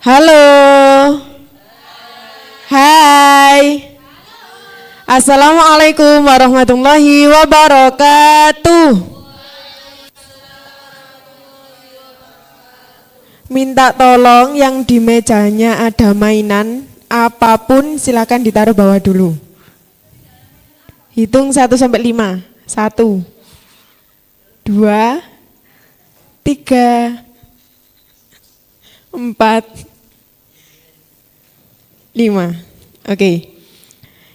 Halo. Hai. Assalamualaikum warahmatullahi wabarakatuh. Minta tolong yang di mejanya ada mainan, apapun silakan ditaruh bawah dulu. Hitung 1 sampai 5. 1, 2, 3, 4, 5. Oke.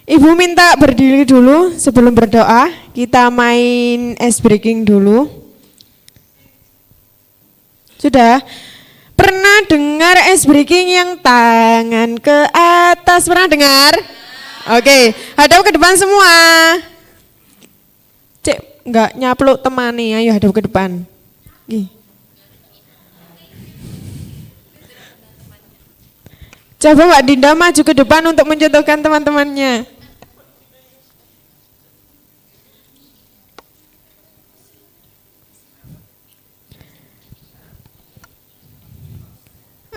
Ibu minta berdiri dulu sebelum berdoa. Kita main ice breaking dulu. Sudah? Pernah dengar ice breaking yang tangan ke atas? Pernah dengar? Oke, hadap ke depan semua. Cek, enggak nyapluk temani, ayo hadap ke depan. Coba Mbak Dinda maju ke depan untuk mencontohkan teman-temannya.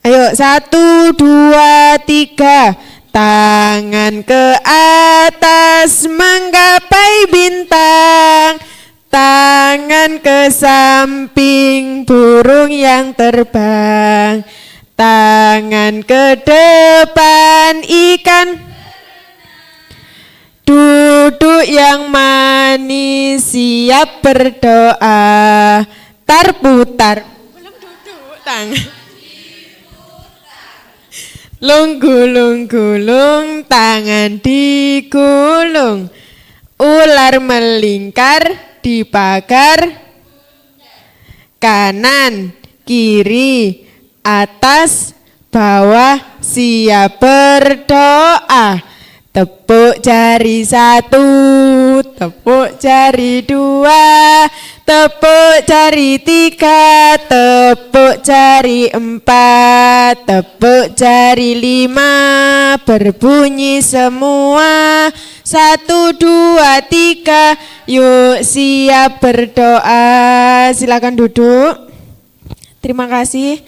Ayo, 1, 2, 3. Tangan ke atas menggapai bintang. Tangan ke samping burung yang terbang. Tangan ke depan ikan. Duduk yang manis siap berdoa. Tar putar. Belum duduk, tangan. Gulung, tangan digulung. Ular melingkar di pagar. Kanan, kiri, atas, bawah, siap berdoa. Tepuk jari 1, tepuk jari 2, tepuk jari 3, tepuk jari 4, tepuk jari 5, berbunyi semua. 1, 2, 3, yuk siap berdoa. Silakan duduk. Terima kasih.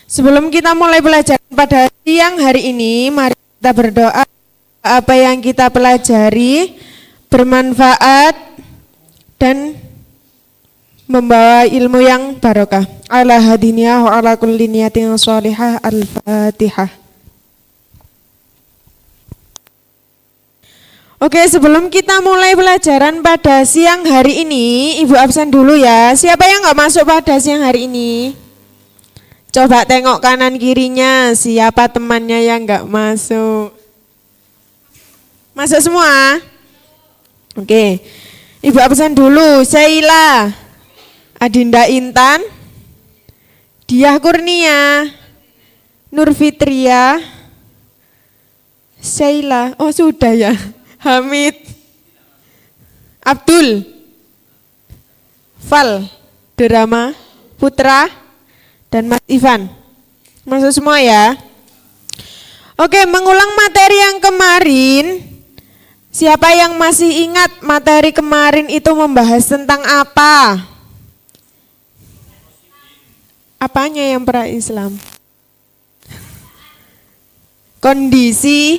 Sebelum kita mulai belajar pada siang hari ini, mari kita berdoa. Apa yang kita pelajari bermanfaat dan membawa ilmu yang barokah. Ala hadiniyah wa ala kulli niyatin shalihah. Al-Fatihah. Oke, sebelum kita mulai pelajaran pada siang hari ini, Ibu absen dulu ya. Siapa yang enggak masuk pada siang hari ini? Coba tengok kanan kirinya, siapa temannya yang enggak masuk? Masuk semua? Oke. Ibu absen dulu. Sheila, Adinda Intan, Diah Kurnia, Nur Fitria, Sheila. Oh sudah ya. Hamid, Abdul, Fal, Drama, Putra, dan Mas Ivan. Masuk semua ya. Oke, mengulang materi yang kemarin. Siapa yang masih ingat materi kemarin itu membahas tentang apa? Apanya yang pra-Islam? Kondisi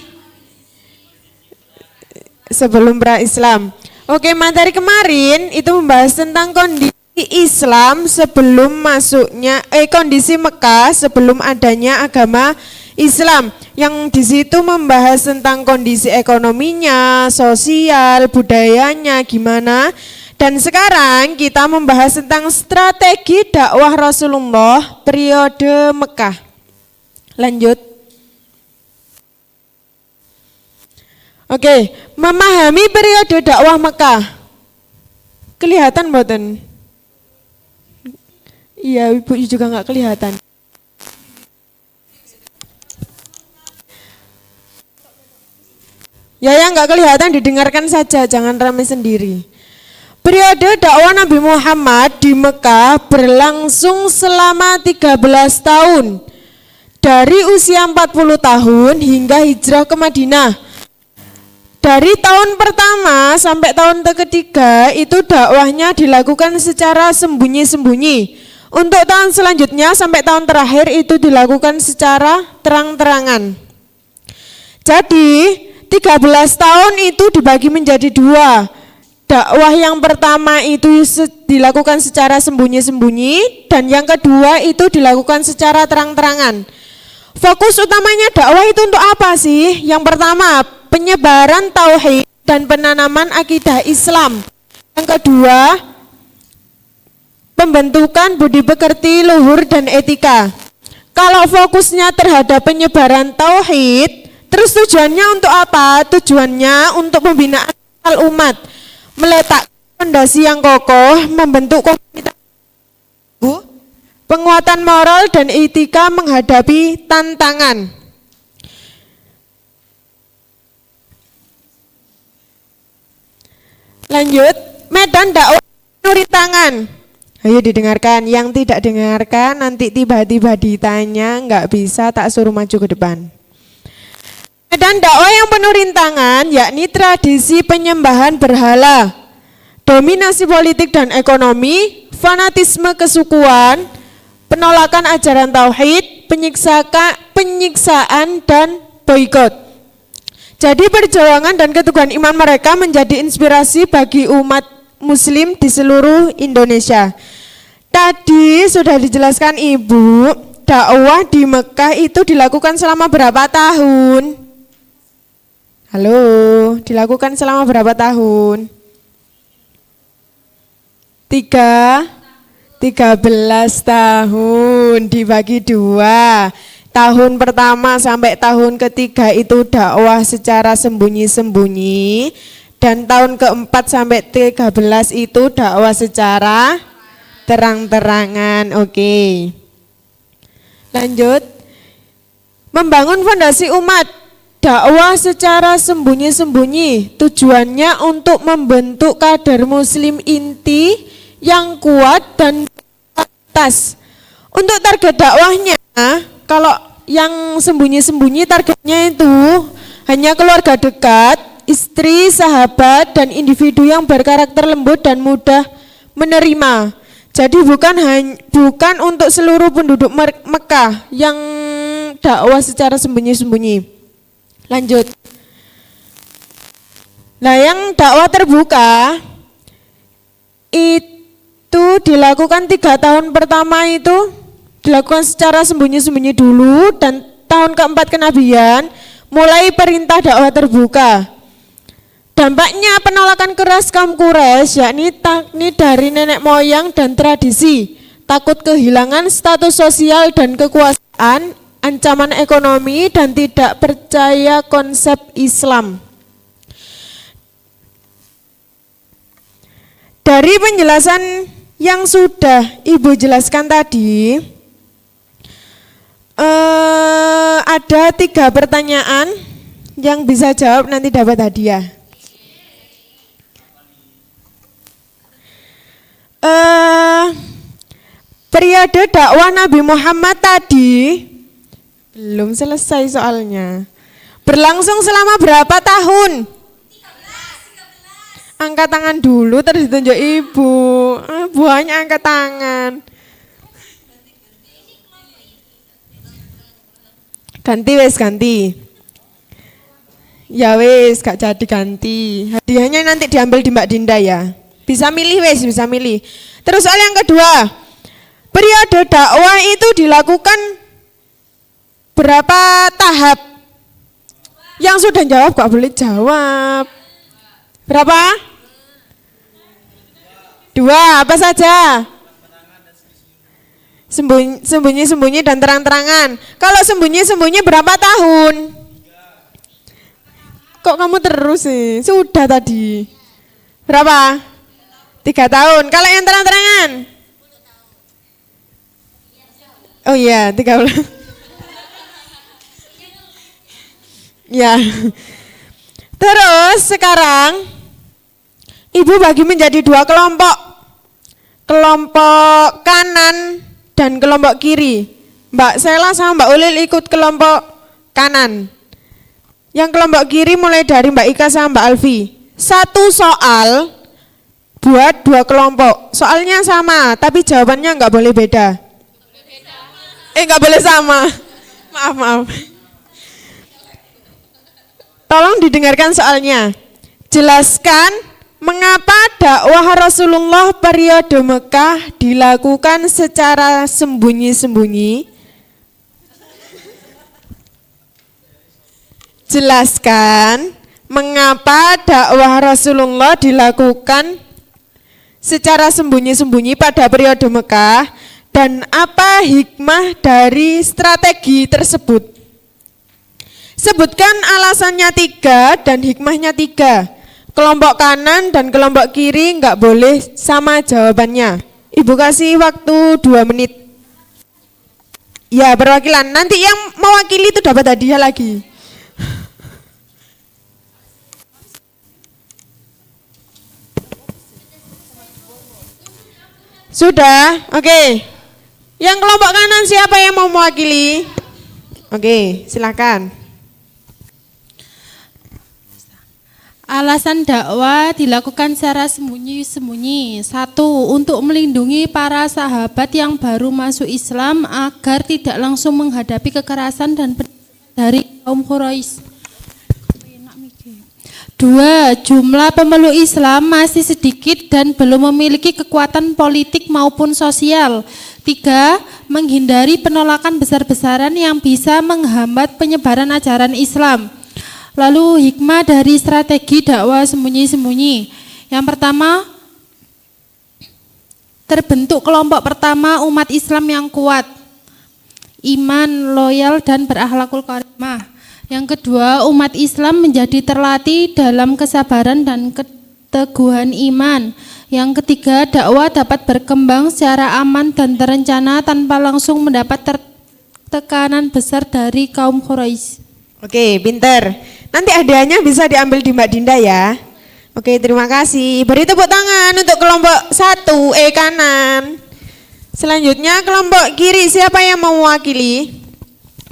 sebelum pra-Islam. Oke, materi kemarin itu membahas tentang kondisi Islam sebelum masuknya kondisi Mekah sebelum adanya agama Islam, yang di situ membahas tentang kondisi ekonominya, sosial, budayanya gimana. Dan sekarang kita membahas tentang strategi dakwah Rasulullah periode Mekah. Lanjut. Oke, memahami periode dakwah Mekah. Kelihatan mboten? Iya, Ibu juga enggak kelihatan. Ya yang enggak kelihatan didengarkan saja, jangan ramai sendiri. Periode dakwah Nabi Muhammad di Mekah berlangsung selama 13 tahun. Dari usia 40 tahun hingga hijrah ke Madinah. Dari tahun pertama sampai tahun ketiga itu dakwahnya dilakukan secara sembunyi-sembunyi. Untuk tahun selanjutnya sampai tahun terakhir itu dilakukan secara terang-terangan. Jadi 13 tahun itu dibagi menjadi dua. Dakwah yang pertama itu dilakukan secara sembunyi-sembunyi dan yang kedua itu dilakukan secara terang-terangan. Fokus utamanya dakwah itu untuk apa sih? Yang pertama, penyebaran tauhid dan penanaman akidah Islam. Yang kedua, pembentukan budi pekerti, luhur dan etika. Kalau fokusnya terhadap penyebaran tauhid, terus tujuannya untuk apa? Tujuannya untuk pembinaan umat, meletakkan fondasi yang kokoh, membentuk komunitas, penguatan moral dan etika menghadapi tantangan. Lanjut, medan dakwah penurintangan. Ayo didengarkan, yang tidak dengarkan nanti tiba-tiba ditanya, nggak bisa tak suruh maju ke depan. Medan dakwah yang penuh rintangan yakni tradisi penyembahan berhala, dominasi politik dan ekonomi, fanatisme kesukuan, penolakan ajaran tauhid, penyiksaan dan boikot. Jadi perjuangan dan keteguhan iman mereka menjadi inspirasi bagi umat muslim di seluruh Indonesia. Tadi sudah dijelaskan Ibu, dakwah di Mekah itu dilakukan selama berapa tahun? Halo, dilakukan selama berapa tahun? 13 tahun dibagi dua. Tahun pertama sampai tahun ketiga itu dakwah secara sembunyi-sembunyi. Dan tahun keempat sampai 13 itu dakwah secara terang-terangan. Oke. Lanjut. Membangun fondasi umat, dakwah secara sembunyi-sembunyi. Tujuannya untuk membentuk kader muslim inti yang kuat dan atas. Untuk target dakwahnya, kalau yang sembunyi-sembunyi targetnya itu hanya keluarga dekat, istri, sahabat, dan individu yang berkarakter lembut dan mudah menerima. Jadi bukan untuk seluruh penduduk Mekah yang dakwah secara sembunyi-sembunyi. Lanjut. Nah, yang dakwah terbuka itu dilakukan 3 tahun pertama itu dilakukan secara sembunyi-sembunyi dulu, dan tahun keempat kenabian mulai perintah dakwah terbuka. Dampaknya penolakan keras kaum Quraisy, yakni takni dari nenek moyang dan tradisi, takut kehilangan status sosial dan kekuasaan, ancaman ekonomi, dan tidak percaya konsep Islam. Dari penjelasan yang sudah Ibu jelaskan tadi, ada 3 pertanyaan yang bisa jawab nanti dapat hadiah. Periode dakwah Nabi Muhammad tadi belum selesai soalnya. Berlangsung selama berapa tahun? 13. Angkat tangan dulu terus ditunjuk Ibu. Buahnya angkat tangan. Ganti. Ya wes, gak jadi ganti. Hadiahnya nanti diambil di Mbak Dinda ya. Bisa milih wes, bisa milih. Terus soal yang kedua, periode dakwah itu dilakukan berapa tahap? Yang sudah jawab gak boleh jawab. Berapa? 2, apa saja? Sembunyi-sembunyi dan terang-terangan. Kalau sembunyi-sembunyi berapa tahun? Kok kamu terus sih? Sudah tadi. Berapa? 3 tahun. Kalau yang terang-terangan? Oh iya, 13. Ya. Terus sekarang Ibu bagi menjadi 2 kelompok. Kelompok kanan dan kelompok kiri. Mbak Sela sama Mbak Ulil ikut kelompok kanan. Yang kelompok kiri mulai dari Mbak Ika sama Mbak Alfi. 1 soal buat 2 kelompok. Soalnya sama, tapi jawabannya nggak boleh beda. Nggak boleh sama. Maaf. Tolong didengarkan soalnya. Jelaskan mengapa dakwah Rasulullah periode Mekah dilakukan secara sembunyi-sembunyi. Jelaskan mengapa dakwah Rasulullah dilakukan secara sembunyi-sembunyi pada periode Mekah dan apa hikmah dari strategi tersebut. Sebutkan alasannya 3 dan hikmahnya 3. Kelompok kanan dan kelompok kiri nggak boleh sama jawabannya. Ibu kasih waktu 2 menit. Ya, perwakilan. Nanti yang mewakili itu dapat hadiah lagi. Sudah? Oke. Yang kelompok kanan siapa yang mau mewakili? Oke, silakan. Alasan dakwah dilakukan secara sembunyi-sembunyi. 1. Untuk melindungi para sahabat yang baru masuk Islam agar tidak langsung menghadapi kekerasan dan dari kaum Quraisy. 2. Jumlah pemeluk Islam masih sedikit dan belum memiliki kekuatan politik maupun sosial. 3. Menghindari penolakan besar-besaran yang bisa menghambat penyebaran ajaran Islam. Lalu hikmah dari strategi dakwah sembunyi-sembunyi. Yang pertama, terbentuk kelompok pertama umat Islam yang kuat, iman, loyal, dan berakhlakul karimah. Yang kedua, umat Islam menjadi terlatih dalam kesabaran dan keteguhan iman. Yang ketiga, dakwah dapat berkembang secara aman dan terencana tanpa langsung mendapat tekanan besar dari kaum Quraisy. Oke, pinter. Nanti hadiahnya bisa diambil di Mbak Dinda ya. Oke, terima kasih. Beri tepuk tangan untuk kelompok 1 kanan. Selanjutnya kelompok kiri, siapa yang mau mewakili?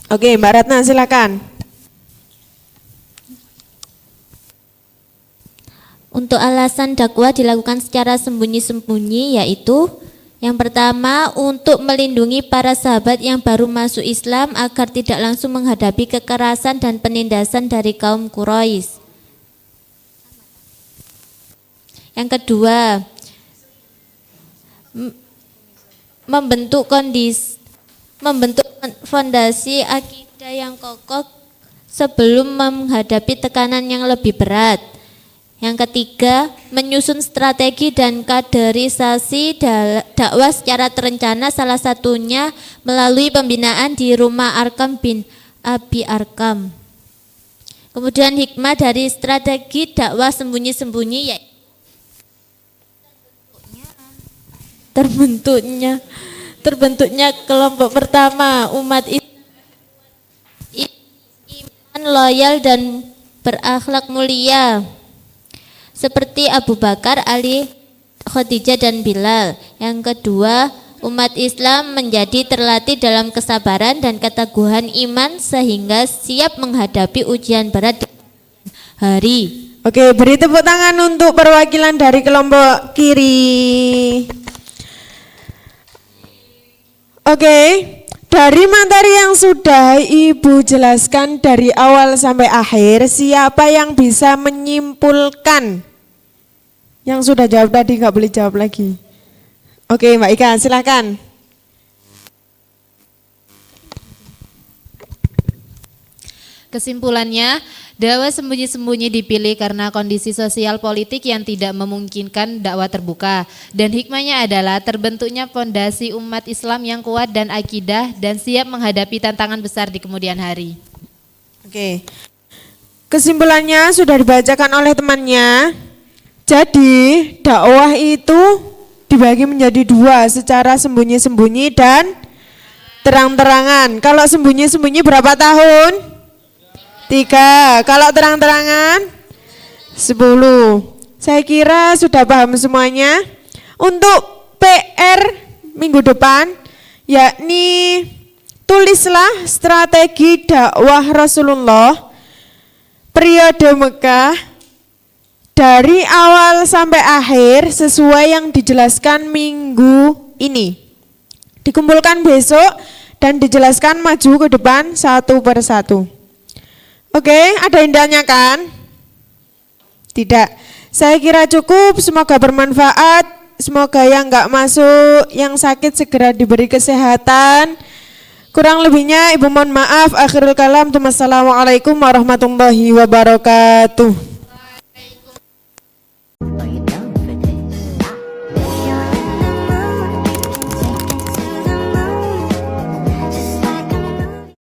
Oke, Mbak Ratna silakan. Untuk alasan dakwah dilakukan secara sembunyi-sembunyi yaitu yang pertama, untuk melindungi para sahabat yang baru masuk Islam agar tidak langsung menghadapi kekerasan dan penindasan dari kaum Quraisy. Yang kedua, membentuk fondasi akidah yang kokoh sebelum menghadapi tekanan yang lebih berat. Yang ketiga, menyusun strategi dan kaderisasi dakwah secara terencana, salah satunya melalui pembinaan di rumah Arkam bin Abi Arkam. Kemudian hikmah dari strategi dakwah sembunyi-sembunyi yaitu terbentuknya kelompok pertama umat iman, loyal, dan berakhlak mulia, seperti Abu Bakar, Ali, Khadijah, dan Bilal. Yang kedua, umat Islam menjadi terlatih dalam kesabaran dan keteguhan iman sehingga siap menghadapi ujian berat hari. Oke, beri tepuk tangan untuk perwakilan dari kelompok kiri. Oke, dari materi yang sudah Ibu jelaskan dari awal sampai akhir, siapa yang bisa menyimpulkan? Yang sudah jawab tadi nggak boleh jawab lagi. Oke, Mbak Ika, silakan. Kesimpulannya, dakwah sembunyi-sembunyi dipilih karena kondisi sosial politik yang tidak memungkinkan dakwah terbuka. Dan hikmahnya adalah terbentuknya fondasi umat Islam yang kuat dan akidah dan siap menghadapi tantangan besar di kemudian hari. Oke, kesimpulannya sudah dibacakan oleh temannya. Jadi dakwah itu dibagi menjadi 2, secara sembunyi-sembunyi dan terang-terangan. Kalau sembunyi-sembunyi berapa tahun? 3. Kalau terang-terangan 10. Saya kira sudah paham semuanya. Untuk PR minggu depan, yakni tulislah strategi dakwah Rasulullah periode Mekah dari awal sampai akhir sesuai yang dijelaskan minggu ini. Dikumpulkan besok dan dijelaskan maju ke depan satu per satu. Oke, ada yang ditanyakan? Tidak. Saya kira cukup, semoga bermanfaat. Semoga yang nggak masuk, yang sakit segera diberi kesehatan. Kurang lebihnya Ibu mohon maaf. Akhirul kalam. Wassalamualaikum warahmatullahi wabarakatuh.